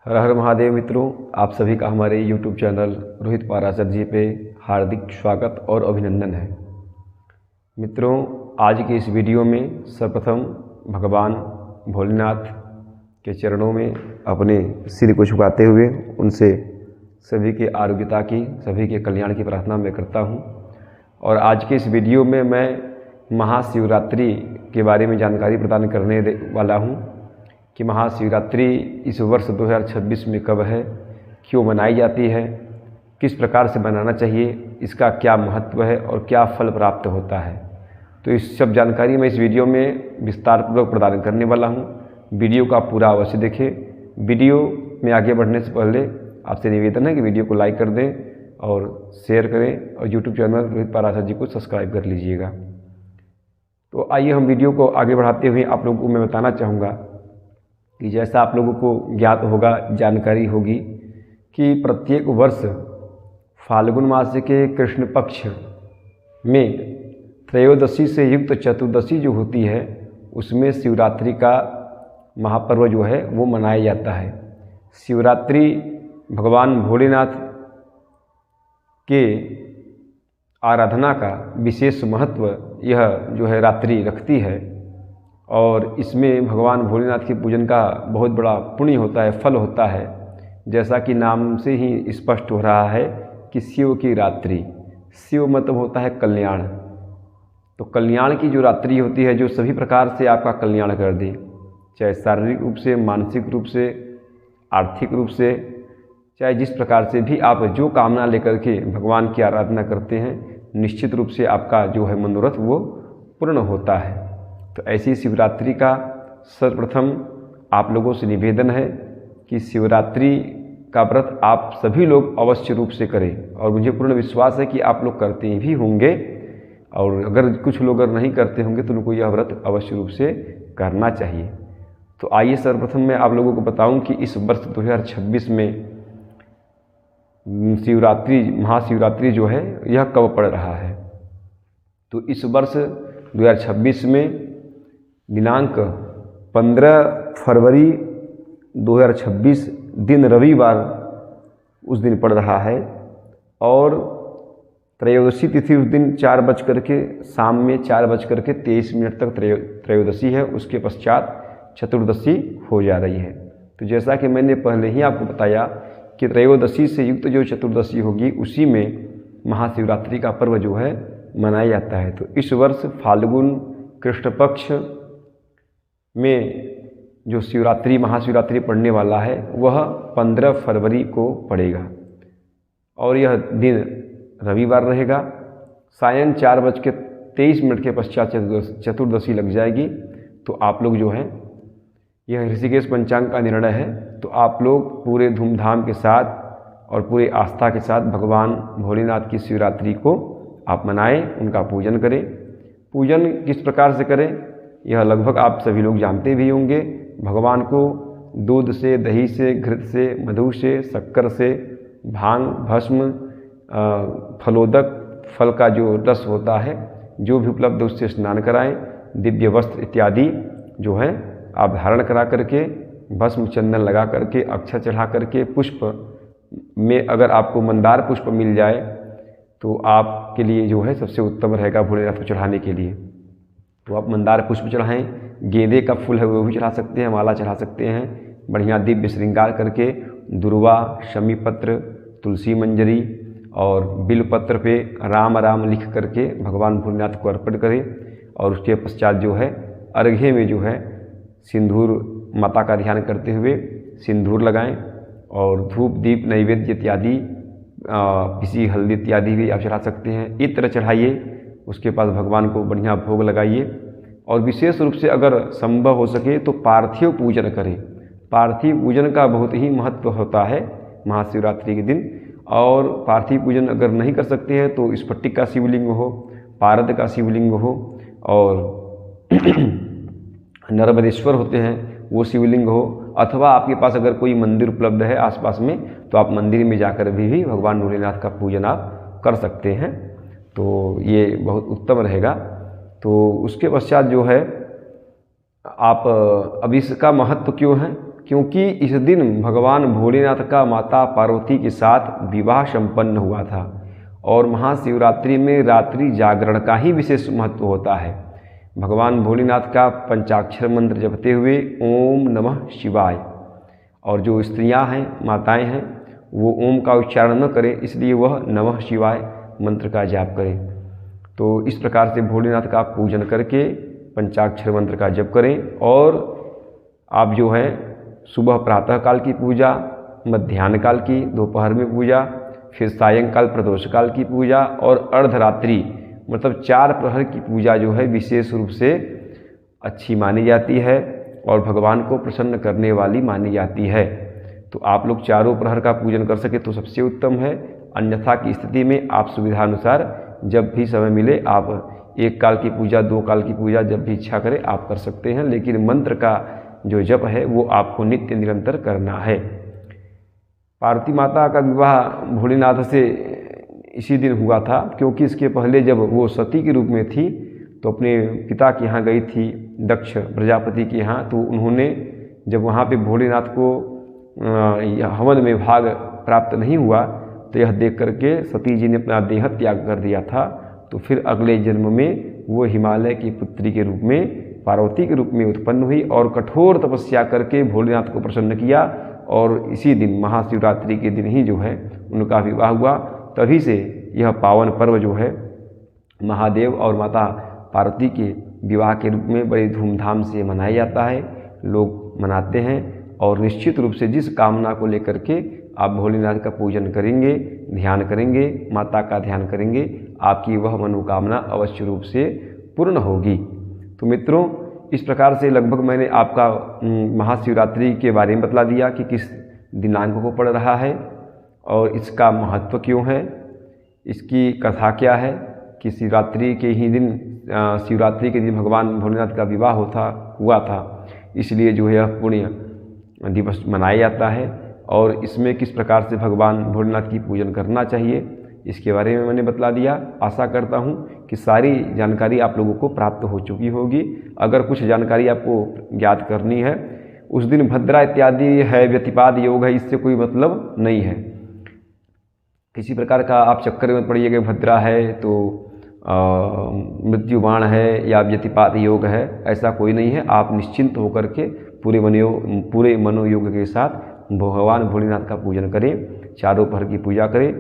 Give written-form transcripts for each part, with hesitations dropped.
हर हर महादेव मित्रों, आप सभी का हमारे YouTube चैनल रोहित पाराशर जी पे हार्दिक स्वागत और अभिनंदन है। मित्रों, आज के इस वीडियो में सर्वप्रथम भगवान भोलेनाथ के चरणों में अपने सिर को झुकाते हुए उनसे सभी के आरोग्यता की, सभी के कल्याण की प्रार्थना मैं करता हूँ। और आज के इस वीडियो में मैं महाशिवरात्रि के बारे में जानकारी प्रदान करने वाला हूँ कि महाशिवरात्रि इस वर्ष 2026 में कब है, क्यों मनाई जाती है, किस प्रकार से मनाना चाहिए, इसका क्या महत्व है और क्या फल प्राप्त होता है। तो इस सब जानकारी मैं इस वीडियो में विस्तार पूर्वक प्रदान करने वाला हूँ। वीडियो का पूरा अवश्य देखें। वीडियो में आगे बढ़ने से पहले आपसे निवेदन है कि वीडियो को लाइक कर दें और शेयर करें और यूट्यूब चैनल रोहित पाराशर जी को सब्सक्राइब कर लीजिएगा। तो आइए हम वीडियो को आगे बढ़ाते हुए आप लोगों को मैं बताना चाहूँगा कि जैसा आप लोगों को ज्ञात होगा, जानकारी होगी कि प्रत्येक वर्ष फाल्गुन मास के कृष्ण पक्ष में त्रयोदशी से युक्त चतुर्दशी जो होती है उसमें शिवरात्रि का महापर्व जो है वो मनाया जाता है। शिवरात्रि भगवान भोलेनाथ के आराधना का विशेष महत्व यह जो है रात्रि रखती है और इसमें भगवान भोलेनाथ के पूजन का बहुत बड़ा पुण्य होता है, फल होता है। जैसा कि नाम से ही स्पष्ट हो रहा है कि शिव की रात्रि, शिव मतलब होता है कल्याण। तो कल्याण की जो रात्रि होती है जो सभी प्रकार से आपका कल्याण कर दे, चाहे शारीरिक रूप से, मानसिक रूप से, आर्थिक रूप से, चाहे जिस प्रकार से भी आप जो कामना लेकर के भगवान की आराधना करते हैं, निश्चित रूप से आपका जो है मनोरथ वो पूर्ण होता है। तो ऐसी शिवरात्रि का सर्वप्रथम आप लोगों से निवेदन है कि शिवरात्रि का व्रत आप सभी लोग अवश्य रूप से करें और मुझे पूर्ण विश्वास है कि आप लोग करते भी होंगे। और अगर कुछ लोग अगर नहीं करते होंगे तो उनको यह व्रत अवश्य रूप से करना चाहिए। तो आइए सर्वप्रथम मैं आप लोगों को बताऊं कि इस वर्ष 2026 में शिवरात्रि, महाशिवरात्रि जो है यह कब पड़ रहा है। तो इस वर्ष 2026 में दिनांक 15 फरवरी 2026 दिन रविवार उस दिन पड़ रहा है और त्रयोदशी तिथि उस दिन 4 बज करके शाम में 4 बज करके 23 मिनट तक त्रयोदशी है। उसके पश्चात चतुर्दशी हो जा रही है। तो जैसा कि मैंने पहले ही आपको बताया कि त्रयोदशी से युक्त जो चतुर्दशी होगी उसी में महाशिवरात्रि का पर्व जो है मनाया जाता है। तो इस वर्ष फाल्गुन कृष्ण पक्ष में जो शिवरात्रि, महाशिवरात्रि पड़ने वाला है वह 15 फरवरी को पड़ेगा और यह दिन रविवार रहेगा। सायं 4:23 के पश्चात चतुर्दशी लग जाएगी। तो आप लोग जो है, यह ऋषिकेश पंचांग का निर्णय है, तो आप लोग पूरे धूमधाम के साथ और पूरे आस्था के साथ भगवान भोलेनाथ की शिवरात्रि को आप मनाएं, उनका पूजन करें। पूजन किस प्रकार से करें यह लगभग आप सभी लोग जानते भी होंगे। भगवान को दूध से, दही से, घृत से, मधु से, शक्कर से, भांग, भस्म, फलोदक, फल का जो रस होता है जो भी उपलब्ध उससे स्नान कराएं। दिव्य वस्त्र इत्यादि जो है आप धारण करा करके, भस्म चंदन लगा करके, अक्षत चढ़ा करके, पुष्प में अगर आपको मंदार पुष्प मिल जाए तो आपके लिए जो है सबसे उत्तम रहेगा भोलेनाथ को चढ़ाने के लिए। तो आप मंदार पुष्प चढ़ाएं, गेंदे का फूल है वो भी चढ़ा सकते हैं, माला चढ़ा सकते हैं। बढ़िया दिव्य श्रृंगार करके दुर्वा, शमी पत्र, तुलसी मंजरी और बिलपत्र पे राम राम लिख करके भगवान भोलेनाथ को अर्पण करें। और उसके पश्चात जो है अर्घ्य में जो है सिंदूर, माता का ध्यान करते हुए सिंदूर लगाएं और धूप, दीप, नैवेद्य इत्यादि, किसी हल्दी इत्यादि भी आप चढ़ा सकते हैं। इत्र चढ़ाइए, उसके पास भगवान को बढ़िया भोग लगाइए। और विशेष रूप से अगर संभव हो सके तो पार्थिव पूजन करें। पार्थिव पूजन का बहुत ही महत्व होता है महाशिवरात्रि के दिन। और पार्थिव पूजन अगर नहीं कर सकते हैं तो स्फटिक का शिवलिंग हो, पारद का शिवलिंग हो और नर्मदेश्वर होते हैं वो शिवलिंग हो, अथवा आपके पास अगर कोई मंदिर उपलब्ध है आसपास में तो आप मंदिर में जाकर भी भगवान भोलेनाथ का पूजन आप कर सकते हैं। तो ये बहुत उत्तम रहेगा। तो उसके पश्चात जो है आप, अब इसका महत्व क्यों है क्योंकि इस दिन भगवान भोलेनाथ का माता पार्वती के साथ विवाह संपन्न हुआ था और महाशिवरात्रि में रात्रि जागरण का ही विशेष महत्व होता है। भगवान भोलेनाथ का पंचाक्षर मंत्र जपते हुए ओम नमः शिवाय, और जो स्त्रियां हैं, माताएं हैं, वो ओम का उच्चारण न करें, इसलिए वह नमः शिवाय मंत्र का जाप करें। तो इस प्रकार से भोलेनाथ का पूजन करके पंचाक्षर मंत्र का जप करें। और आप जो है सुबह प्रातः काल की पूजा, मध्याह्न काल की, दोपहर में पूजा, फिर सायंकाल प्रदोष काल की पूजा और अर्धरात्रि मतलब 4 प्रहर की पूजा जो है विशेष रूप से अच्छी मानी जाती है और भगवान को प्रसन्न करने वाली मानी जाती है। तो आप लोग चारों प्रहर का पूजन कर सके तो सबसे उत्तम है। अन्यथा की स्थिति में आप सुविधानुसार जब भी समय मिले आप 1 काल की पूजा, 2 काल की पूजा जब भी इच्छा करें आप कर सकते हैं, लेकिन मंत्र का जो जप है वो आपको नित्य निरंतर करना है। पार्वती माता का विवाह भोलेनाथ से इसी दिन हुआ था, क्योंकि इसके पहले जब वो सती के रूप में थी तो अपने पिता के यहाँ गई थी, दक्ष प्रजापति के यहाँ। तो उन्होंने जब वहाँ पे भोलेनाथ को हवन में भाग प्राप्त नहीं हुआ तो यह देख करके सती जी ने अपना देह त्याग कर दिया था। तो फिर अगले जन्म में वो हिमालय की पुत्री के रूप में, पार्वती के रूप में उत्पन्न हुई और कठोर तपस्या करके भोलेनाथ को प्रसन्न किया। और इसी दिन महाशिवरात्रि के दिन ही जो है उनका विवाह हुआ। तभी से यह पावन पर्व जो है महादेव और माता पार्वती के विवाह के रूप में बड़ी धूमधाम से मनाया जाता है, लोग मनाते हैं। और निश्चित रूप से जिस कामना को लेकर के आप भोलेनाथ का पूजन करेंगे, ध्यान करेंगे, माता का ध्यान करेंगे, आपकी वह मनोकामना अवश्य रूप से पूर्ण होगी। तो मित्रों, इस प्रकार से लगभग मैंने आपका महाशिवरात्रि के बारे में बतला दिया कि किस दिनांक को पड़ रहा है और इसका महत्व क्यों है, इसकी कथा क्या है कि शिवरात्रि के ही दिन, शिवरात्रि के दिन भगवान भोलेनाथ का विवाह हुआ था, इसलिए जो है यह पुण्य दिवस मनाया जाता है। और इसमें किस प्रकार से भगवान भोलेनाथ की पूजन करना चाहिए इसके बारे में मैंने बतला दिया। आशा करता हूँ कि सारी जानकारी आप लोगों को प्राप्त हो चुकी होगी। अगर कुछ जानकारी आपको ज्ञात करनी है, उस दिन भद्रा इत्यादि है, व्यतिपाद योग है, इससे कोई मतलब नहीं है। किसी प्रकार का आप चक्कर में पड़िएगा, भद्रा है तो मृत्युबाण है या व्यतिपात योग है, ऐसा कोई नहीं है। आप निश्चिंत होकर के पूरे मनोयोग के साथ भगवान भोलेनाथ का पूजन करें, चारों प्रहर की पूजा करें।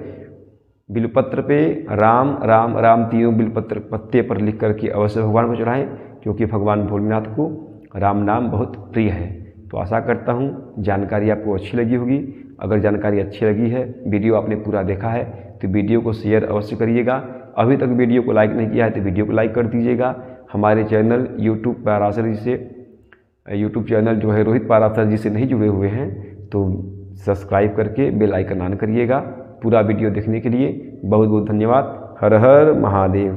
बिलपत्र पे राम राम राम तीनों बिलपत्र पत्ते पर लिख करके अवश्य भगवान को चढ़ाएं, क्योंकि भगवान भोलेनाथ को राम नाम बहुत प्रिय है। तो आशा करता हूँ जानकारी आपको अच्छी लगी होगी। अगर जानकारी अच्छी लगी है, वीडियो आपने पूरा देखा है, तो वीडियो को शेयर अवश्य करिएगा। अभी तक वीडियो को लाइक नहीं किया है तो वीडियो को लाइक कर दीजिएगा। हमारे चैनल यूट्यूब चैनल जो है रोहित पाराशर जी से नहीं जुड़े हुए हैं तो सब्सक्राइब करके बेल आइकन ऑन करिएगा। पूरा वीडियो देखने के लिए बहुत बहुत धन्यवाद। हर हर महादेव।